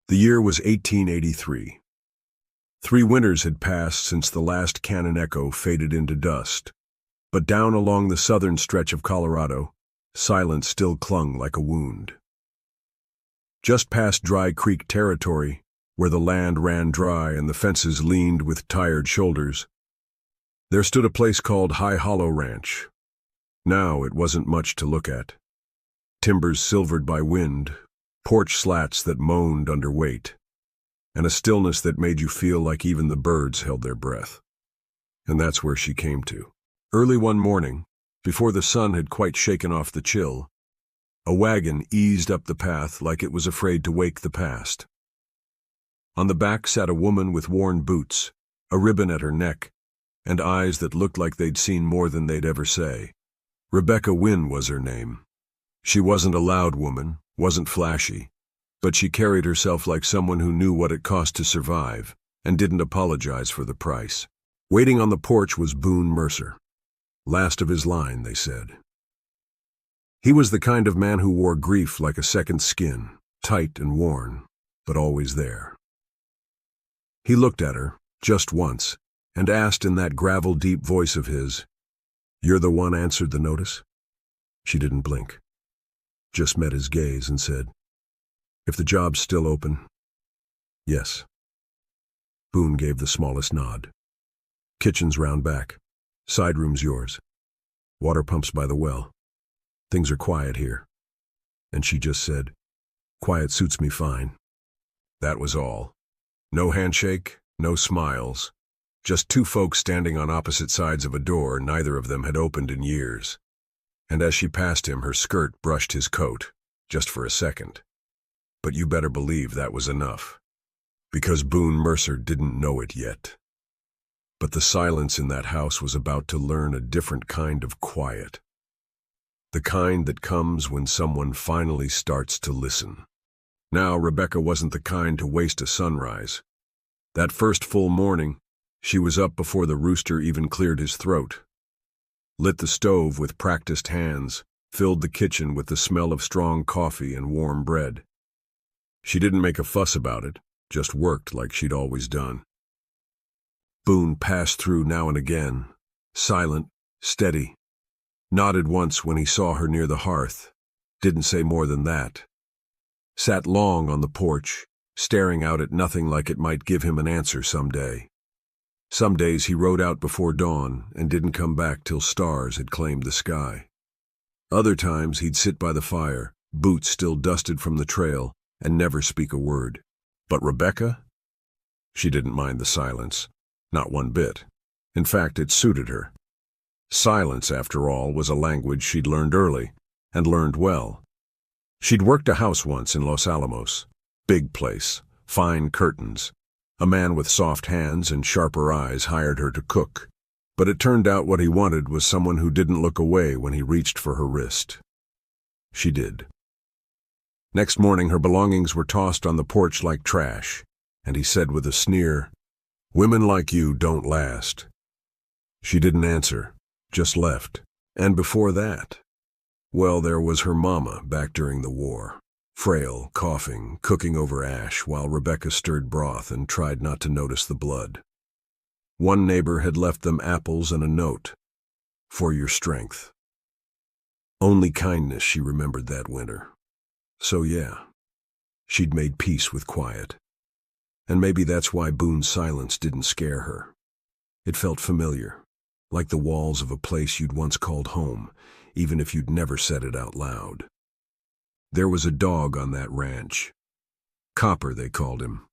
The year was 1883. 3 winters had passed since the last cannon echo faded into dust, but down along the southern stretch of Colorado, silence still clung like a wound. Just past Dry Creek territory, where the land ran dry and the fences leaned with tired shoulders, there stood a place called High Hollow Ranch. Now it wasn't much to look at. Timbers silvered by wind, porch slats that moaned under weight, and a stillness that made you feel like even the birds held their breath. And that's where she came to. Early one morning, before the sun had quite shaken off the chill, a wagon eased up the path like it was afraid to wake the past. On the back sat a woman with worn boots, a ribbon at her neck, and eyes that looked like they'd seen more than they'd ever say. Rebecca Wynne was her name. She wasn't a loud woman, wasn't flashy, but she carried herself like someone who knew what it cost to survive and didn't apologize for the price. Waiting on the porch was Boone Mercer. Last of his line, they said. He was the kind of man who wore grief like a second skin, tight and worn, but always there. He looked at her, just once, and asked in that gravel-deep voice of his, "You're the one answered the notice?" She didn't blink, just met his gaze and said, "If the job's still open, yes." Boone gave the smallest nod. "Kitchen's round back. Side room's yours. Water pumps by the well. Things are quiet here." And she just said, "Quiet suits me fine." That was all. No handshake, no smiles. Just 2 folks standing on opposite sides of a door neither of them had opened in years. And as she passed him, her skirt brushed his coat, just for a second. But you better believe that was enough. Because Boone Mercer didn't know it yet. But the silence in that house was about to learn a different kind of quiet. The kind that comes when someone finally starts to listen. Now, Rebecca wasn't the kind to waste a sunrise. That first full morning, she was up before the rooster even cleared his throat. Lit the stove with practiced hands, filled the kitchen with the smell of strong coffee and warm bread. She didn't make a fuss about it, just worked like she'd always done. Boone passed through now and again, silent, steady. Nodded once when he saw her near the hearth, didn't say more than that. Sat long on the porch, staring out at nothing like it might give him an answer someday. Some days he rode out before dawn and didn't come back till stars had claimed the sky. Other times he'd sit by the fire, boots still dusted from the trail, and never speak a word. But Rebecca? She didn't mind the silence, not one bit. In fact, it suited her. Silence, after all, was a language she'd learned early, and learned well. She'd worked a house once in Los Alamos. Big place, fine curtains. A man with soft hands and sharper eyes hired her to cook, but it turned out what he wanted was someone who didn't look away when he reached for her wrist. She did. Next morning her belongings were tossed on the porch like trash, and he said with a sneer, "Women like you don't last." She didn't answer, just left. And before that, well, there was her mama back during the war. Frail, coughing, cooking over ash while Rebecca stirred broth and tried not to notice the blood. One neighbor had left them apples and a note, "For your strength." Only kindness she remembered that winter. So yeah, she'd made peace with quiet. And maybe that's why Boone's silence didn't scare her. It felt familiar, like the walls of a place you'd once called home, even if you'd never said it out loud. There was a dog on that ranch. Copper, they called him.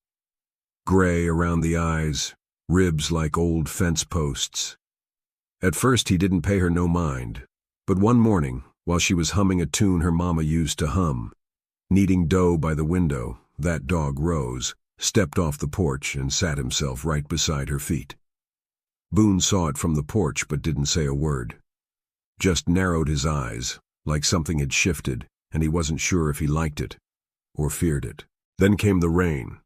Gray around the eyes, ribs like old fence posts. At first he didn't pay her no mind, but one morning, while she was humming a tune her mama used to hum, kneading dough by the window, that dog rose, stepped off the porch, and sat himself right beside her feet. Boone saw it from the porch but didn't say a word. Just narrowed his eyes, like something had shifted, and he wasn't sure if he liked it or feared it. Then came the rain.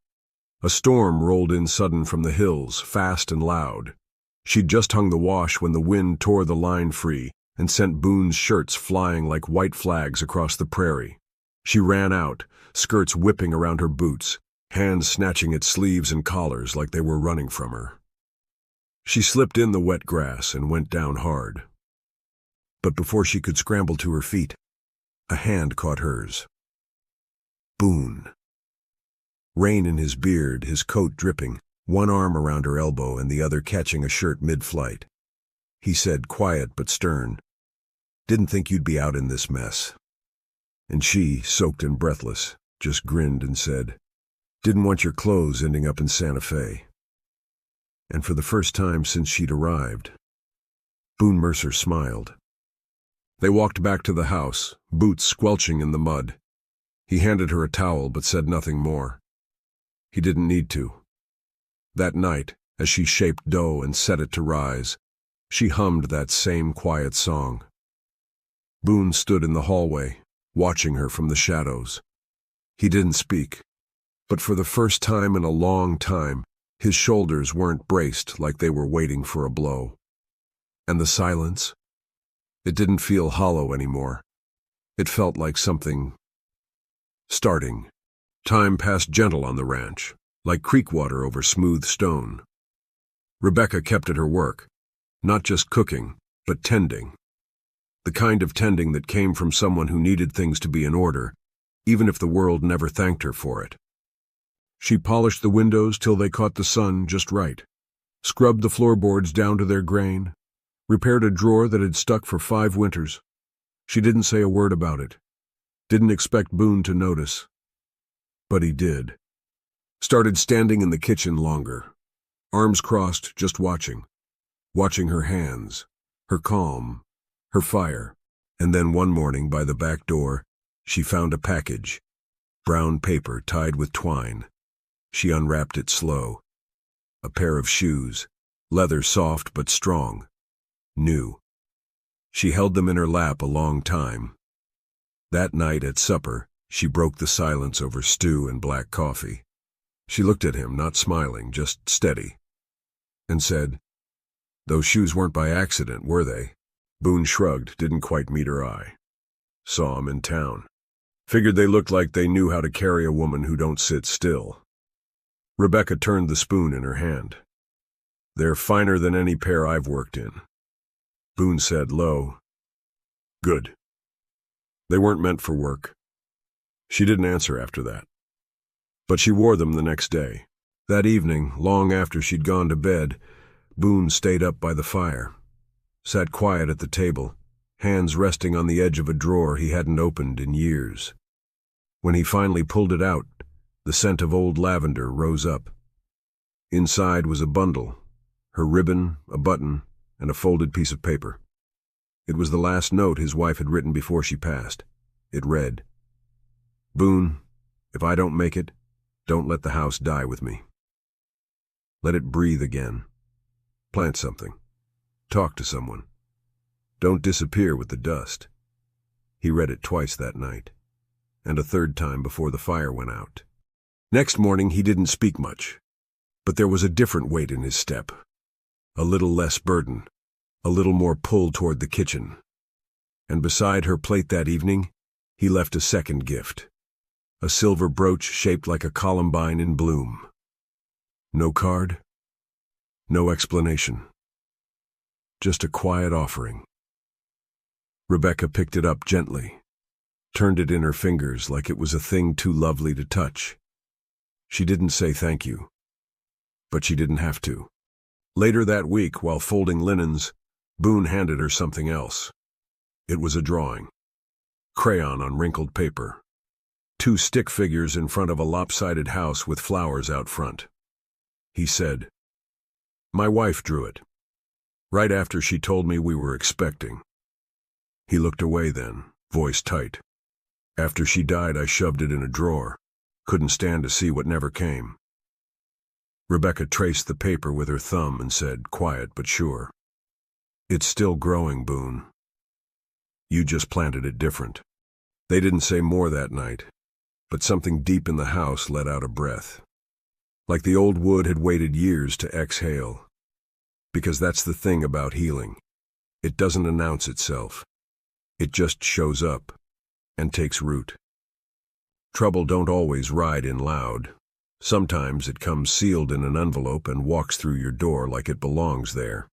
A storm rolled in sudden from the hills, fast and loud. She'd just hung the wash when the wind tore the line free and sent Boone's shirts flying like white flags across the prairie. She ran out, skirts whipping around her boots, hands snatching at sleeves and collars like they were running from her. She slipped in the wet grass and went down hard. But before she could scramble to her feet, a hand caught hers. Boone. Rain in his beard, his coat dripping, one arm around her elbow and the other catching a shirt mid-flight. He said, quiet but stern, "Didn't think you'd be out in this mess." And she, soaked and breathless, just grinned and said, "Didn't want your clothes ending up in Santa Fe." And for the first time since she'd arrived, Boone Mercer smiled. They walked back to the house, boots squelching in the mud. He handed her a towel but said nothing more. He didn't need to. That night, as she shaped dough and set it to rise, she hummed that same quiet song. Boone stood in the hallway, watching her from the shadows. He didn't speak, but for the first time in a long time, his shoulders weren't braced like they were waiting for a blow. And the silence? It didn't feel hollow anymore. It felt like something starting. Time passed gentle on the ranch, like creek water over smooth stone. Rebecca kept at her work, not just cooking, but tending. The kind of tending that came from someone who needed things to be in order, even if the world never thanked her for it. She polished the windows till they caught the sun just right, scrubbed the floorboards down to their grain, repaired a drawer that had stuck for 5 winters. She didn't say a word about it, didn't expect Boone to notice. But he did. Started standing in the kitchen longer, arms crossed, just watching her hands, her calm, her fire. And then one morning by the back door, she found a package, brown paper tied with twine. She unwrapped it slow. A pair of shoes, leather soft but strong, new. She held them in her lap a long time. That night at supper, she broke the silence over stew and black coffee. She looked at him, not smiling, just steady, and said, "Those shoes weren't by accident, were they?" Boone shrugged, didn't quite meet her eye. "Saw 'em in town. Figured they looked like they knew how to carry a woman who don't sit still." Rebecca turned the spoon in her hand. "They're finer than any pair I've worked in." Boone said low, "Good." They weren't meant for work. She didn't answer after that. But she wore them the next day. That evening, long after she'd gone to bed, Boone stayed up by the fire, sat quiet at the table, hands resting on the edge of a drawer he hadn't opened in years. When he finally pulled it out, the scent of old lavender rose up. Inside was a bundle, her ribbon, a button, and a folded piece of paper. It was the last note his wife had written before she passed. It read, "Boone, if I don't make it, don't let the house die with me. Let it breathe again. Plant something. Talk to someone. Don't disappear with the dust." He read it twice that night, and a third time before the fire went out. Next morning he didn't speak much, but there was a different weight in his step. A little less burden, a little more pull toward the kitchen. And beside her plate that evening, he left a second gift. A silver brooch shaped like a columbine in bloom. No card, no explanation. Just a quiet offering. Rebecca picked it up gently, turned it in her fingers like it was a thing too lovely to touch. She didn't say thank you, but she didn't have to. Later that week, while folding linens, Boone handed her something else. It was a drawing. Crayon on wrinkled paper. 2 stick figures in front of a lopsided house with flowers out front. He said, "My wife drew it, right after she told me we were expecting." He looked away then, voice tight. "After she died, I shoved it in a drawer. Couldn't stand to see what never came." Rebecca traced the paper with her thumb and said, quiet but sure, "It's still growing, Boone. You just planted it different." They didn't say more that night, but something deep in the house let out a breath. Like the old wood had waited years to exhale. Because that's the thing about healing. It doesn't announce itself. It just shows up and takes root. Trouble don't always ride in loud. Sometimes it comes sealed in an envelope and walks through your door like it belongs there.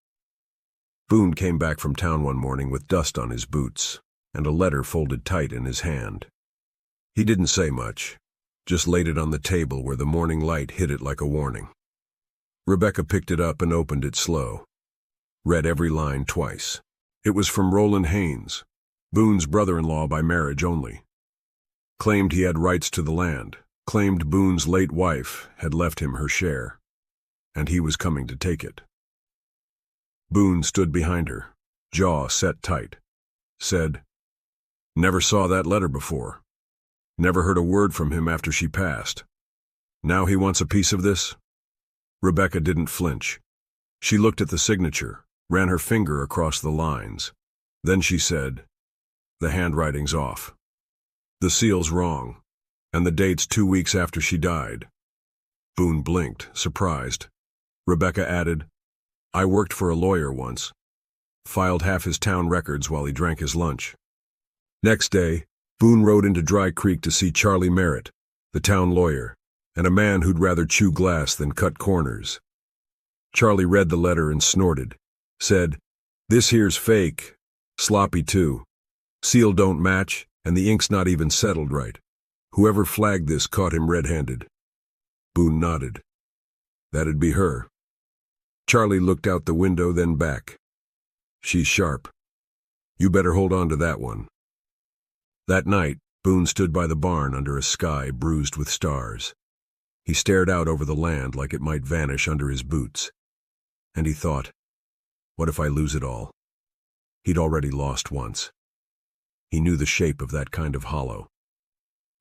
Boone came back from town one morning with dust on his boots and a letter folded tight in his hand. He didn't say much, just laid it on the table where the morning light hit it like a warning. Rebecca picked it up and opened it slow. Read every line twice. It was from Roland Haynes, Boone's brother-in-law by marriage only. Claimed he had rights to the land, claimed Boone's late wife had left him her share, and he was coming to take it. Boone stood behind her, jaw set tight, said, "Never saw that letter before. Never heard a word from him after she passed. Now he wants a piece of this?" Rebecca didn't flinch. She looked at the signature, ran her finger across the lines. Then she said, "The handwriting's off. The seal's wrong, and the date's 2 weeks after she died." Boone blinked, surprised. Rebecca added, "I worked for a lawyer once. Filed half his town records while he drank his lunch." Next day, Boone rode into Dry Creek to see Charlie Merritt, the town lawyer, and a man who'd rather chew glass than cut corners. Charlie read the letter and snorted, said, "This here's fake, sloppy too. Seal don't match, and the ink's not even settled right. Whoever flagged this caught him red-handed." Boone nodded. "That'd be her." Charlie looked out the window, then back. "She's sharp. You better hold on to that one." That night, Boone stood by the barn under a sky bruised with stars. He stared out over the land like it might vanish under his boots. And he thought, what if I lose it all? He'd already lost once. He knew the shape of that kind of hollow.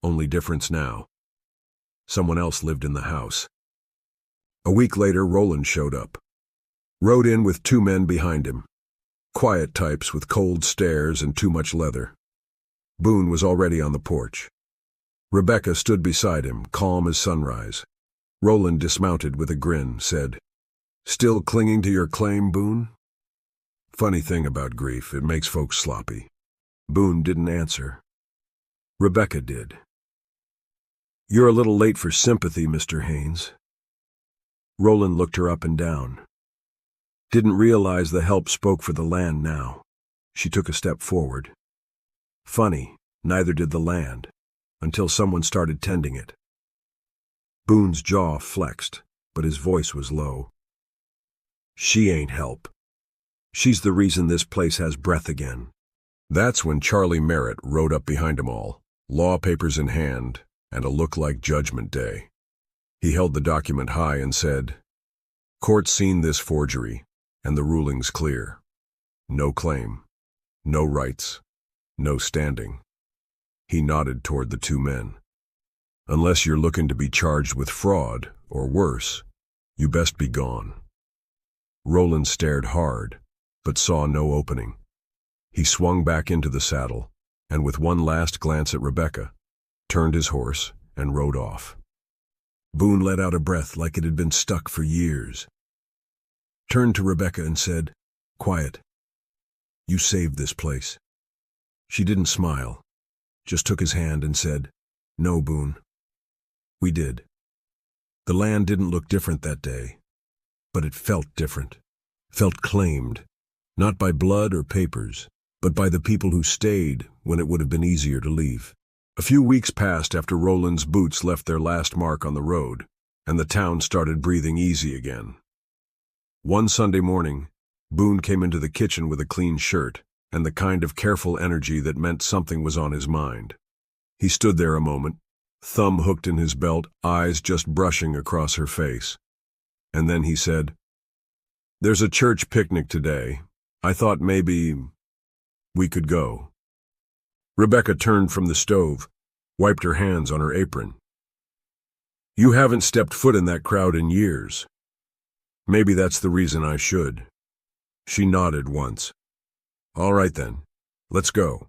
Only difference now. Someone else lived in the house. A week later, Roland showed up. Rode in with 2 men behind him. Quiet types with cold stares and too much leather. Boone was already on the porch. Rebecca stood beside him, calm as sunrise. Roland dismounted with a grin, said, "Still clinging to your claim, Boone?" Funny thing about grief, it makes folks sloppy. Boone didn't answer. Rebecca did. "You're a little late for sympathy, Mr. Haynes." Roland looked her up and down. Didn't realize the help spoke for the land now. She took a step forward. Funny, neither did the land, until someone started tending it. Boone's jaw flexed, but his voice was low. "She ain't help. She's the reason this place has breath again." That's when Charlie Merritt rode up behind them all, law papers in hand, and a look like Judgment Day. He held the document high and said, "Court's seen this forgery, and the ruling's clear. No claim, no rights, no standing." He nodded toward the 2 men. "Unless you're looking to be charged with fraud, or worse, you best be gone." Roland stared hard, but saw no opening. He swung back into the saddle, and with one last glance at Rebecca, turned his horse and rode off. Boone let out a breath like it had been stuck for years. Turned to Rebecca and said, "Quiet. You saved this place." She didn't smile, just took his hand and said, "No, Boone. We did." The land didn't look different that day, but it felt different, felt claimed, not by blood or papers, but by the people who stayed when it would have been easier to leave. A few weeks passed after Roland's boots left their last mark on the road, and the town started breathing easy again. One Sunday morning, Boone came into the kitchen with a clean shirt and the kind of careful energy that meant something was on his mind. He stood there a moment, thumb hooked in his belt, eyes just brushing across her face. And then he said, "There's a church picnic today. I thought maybe we could go." Rebecca turned from the stove, wiped her hands on her apron. "You haven't stepped foot in that crowd in years. Maybe that's the reason I should." She nodded once. "All right then, let's go."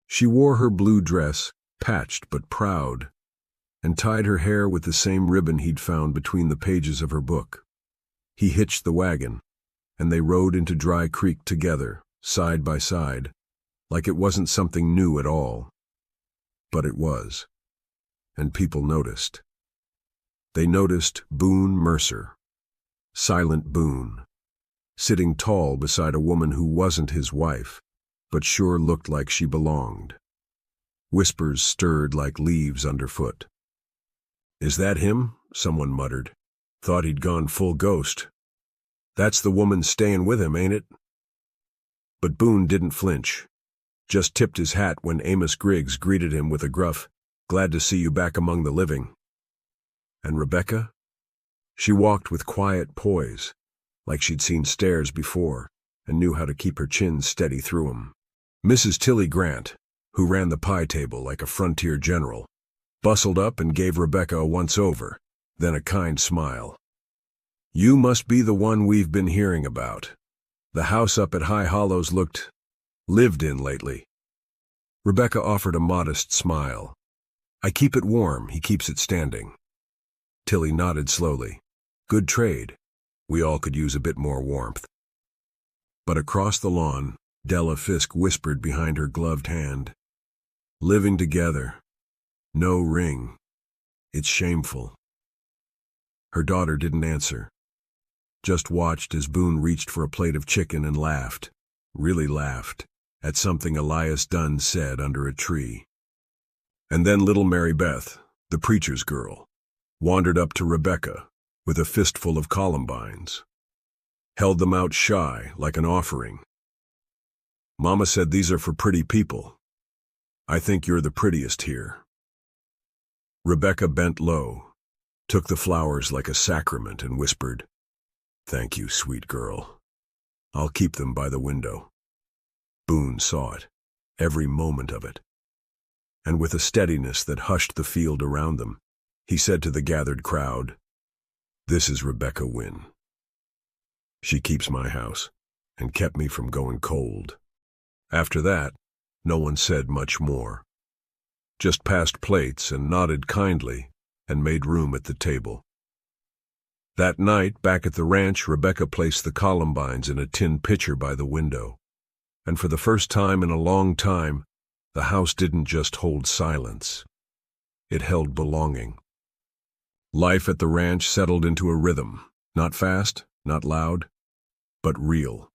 She wore her blue dress, patched but proud, and tied her hair with the same ribbon he'd found between the pages of her book. He hitched the wagon, and they rode into Dry Creek together, side by side, like it wasn't something new at all. But it was, and people noticed. They noticed Boone Mercer, Silent Boone, sitting tall beside a woman who wasn't his wife, but sure looked like she belonged. Whispers stirred like leaves underfoot. "Is that him?" someone muttered. "Thought he'd gone full ghost. That's the woman staying with him, ain't it?" But Boone didn't flinch, just tipped his hat when Amos Griggs greeted him with a gruff, "Glad to see you back among the living." And Rebecca? She walked with quiet poise, like she'd seen stairs before and knew how to keep her chin steady through 'em. Mrs. Tilly Grant, who ran the pie table like a frontier general, bustled up and gave Rebecca a once-over, then a kind smile. "You must be the one we've been hearing about. The house up at High Hollows looked lived in lately." Rebecca offered a modest smile. "I keep it warm, he keeps it standing." Tilly nodded slowly. "Good trade. We all could use a bit more warmth." But across the lawn, Della Fisk whispered behind her gloved hand, "Living together. No ring. It's shameful." Her daughter didn't answer, just watched as Boone reached for a plate of chicken and laughed, really laughed, at something Elias Dunn said under a tree. And then little Mary Beth, the preacher's girl, wandered up to Rebecca with a fistful of columbines, held them out shy like an offering. "Mama said these are for pretty people. I think you're the prettiest here." Rebecca bent low, took the flowers like a sacrament and whispered, "Thank you, sweet girl. I'll keep them by the window." Boone saw it, every moment of it. And with a steadiness that hushed the field around them, he said to the gathered crowd, "This is Rebecca Wynne. She keeps my house and kept me from going cold." After that, no one said much more, just passed plates and nodded kindly and made room at the table. That night, back at the ranch, Rebecca placed the columbines in a tin pitcher by the window. And for the first time in a long time, the house didn't just hold silence. It held belonging. Life at the ranch settled into a rhythm, not fast, not loud, but real.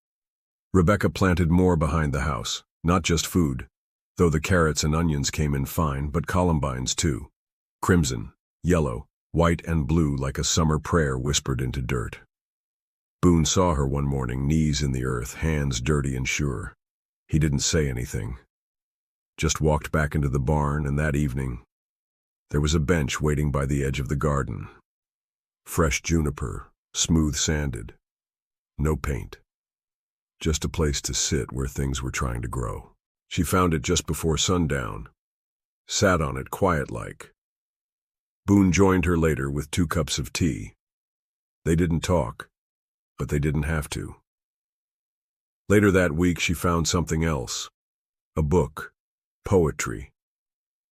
Rebecca planted more behind the house, not just food, though the carrots and onions came in fine, but columbines too. Crimson, yellow, white and blue like a summer prayer whispered into dirt. Boone saw her one morning, knees in the earth, hands dirty and sure. He didn't say anything, just walked back into the barn, and that evening, there was a bench waiting by the edge of the garden. Fresh juniper, smooth sanded. No paint. Just a place to sit where things were trying to grow. She found it just before sundown, sat on it quiet-like. Boone joined her later with 2 cups of tea. They didn't talk, but they didn't have to. Later that week, she found something else. A book, poetry,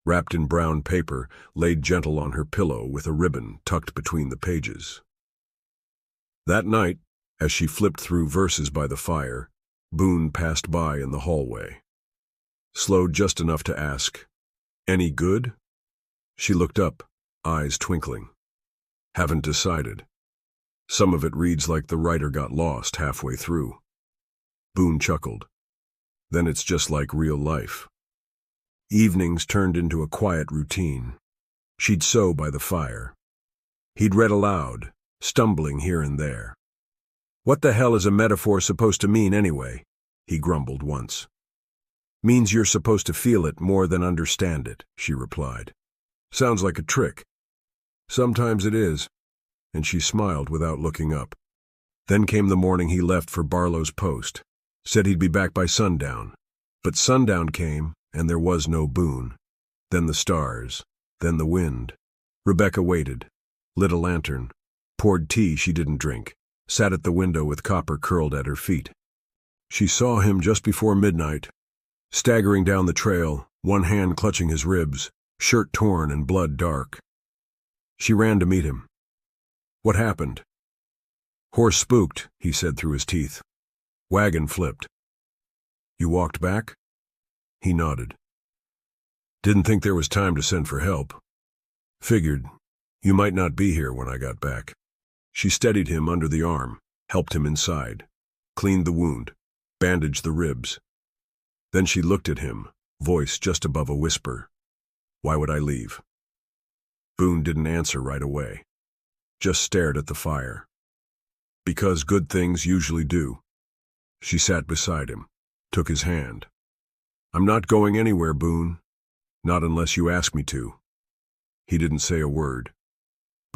wrapped in brown paper, laid gentle on her pillow with a ribbon tucked between the pages. That night, as she flipped through verses by the fire, Boone passed by in the hallway. Slowed just enough to ask, "Any good?" She looked up, eyes twinkling. "Haven't decided. Some of it reads like the writer got lost halfway through." Boone chuckled. "Then it's just like real life." Evenings turned into a quiet routine. She'd sew by the fire. He'd read aloud, stumbling here and there. "What the hell is a metaphor supposed to mean anyway?" he grumbled once. "Means you're supposed to feel it more than understand it," she replied. "Sounds like a trick." "Sometimes it is," and she smiled without looking up. Then came the morning he left for Barlow's post. Said he'd be back by sundown. But sundown came, and there was no Boone. Then the stars, then the wind. Rebecca waited, lit a lantern, poured tea she didn't drink, sat at the window with Copper curled at her feet. She saw him just before midnight, staggering down the trail, one hand clutching his ribs, shirt torn and blood dark. She ran to meet him. "What happened?" "Horse spooked," he said through his teeth. "Wagon flipped." "You walked back?" He nodded. "Didn't think there was time to send for help. Figured, You might not be here when I got back. She steadied him under the arm, helped him inside, cleaned the wound, bandaged the ribs. Then she looked at him, voice just above a whisper. Why would I leave? Boone didn't answer right away, just stared at the fire. Because good things usually do. She sat beside him, took his hand. I'm not going anywhere, Boone. Not unless you ask me to. He didn't say a word,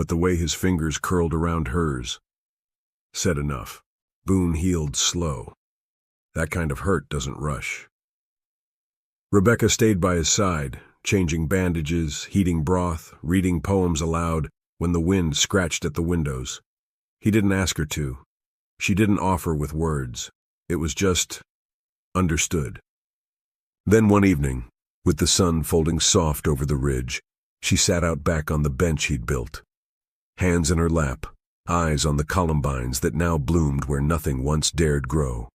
but the way his fingers curled around hers said enough. Boone healed slow. That kind of hurt doesn't rush. Rebecca stayed by his side, changing bandages, heating broth, reading poems aloud when the wind scratched at the windows. He didn't ask her to. She didn't offer with words. It was just understood. Then one evening, with the sun folding soft over the ridge, she sat out back on the bench he'd built. Hands in her lap, eyes on the columbines that now bloomed where nothing once dared grow.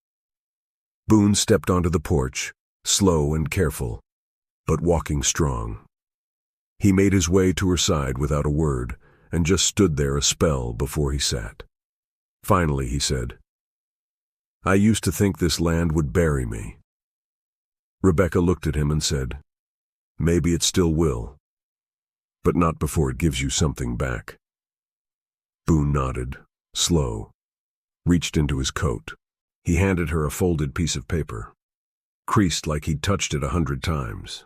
Boone stepped onto the porch, slow and careful, but walking strong. He made his way to her side without a word, and just stood there a spell before he sat. Finally, he said, I used to think this land would bury me. Rebecca looked at him and said, Maybe it still will, but not before it gives you something back. Boone nodded, slow, reached into his coat. He handed her a folded piece of paper, creased like he'd touched it 100 times.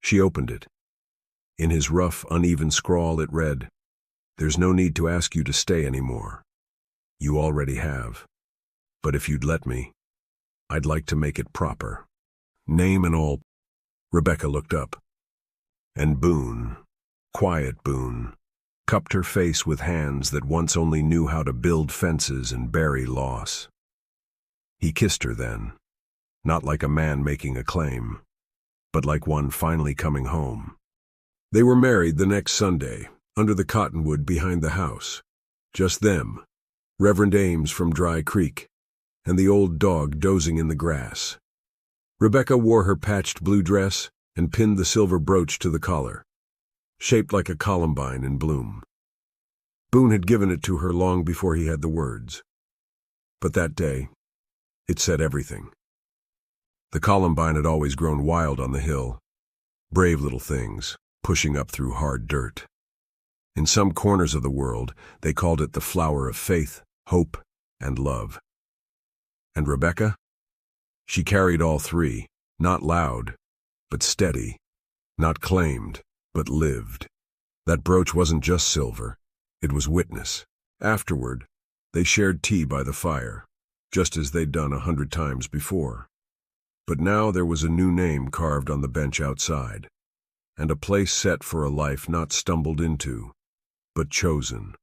She opened it. In his rough, uneven scrawl it read, There's no need to ask you to stay anymore. You already have. But if you'd let me, I'd like to make it proper. Name and all. Rebecca looked up. And Boone, quiet Boone, cupped her face with hands that once only knew how to build fences and bury loss. He kissed her then, not like a man making a claim, but like one finally coming home. They were married the next Sunday, under the cottonwood behind the house. Just them, Reverend Ames from Dry Creek, and the old dog dozing in the grass. Rebecca wore her patched blue dress and pinned the silver brooch to the collar, shaped like a columbine in bloom. Boone had given it to her long before he had the words. But that day, it said everything. The columbine had always grown wild on the hill, brave little things, pushing up through hard dirt. In some corners of the world, they called it the flower of faith, hope, and love. And Rebecca? She carried all three, not loud, but steady, not claimed, but lived. That brooch wasn't just silver, it was witness. Afterward, they shared tea by the fire, just as they'd done 100 times before. But now there was a new name carved on the bench outside, and a place set for a life not stumbled into, but chosen.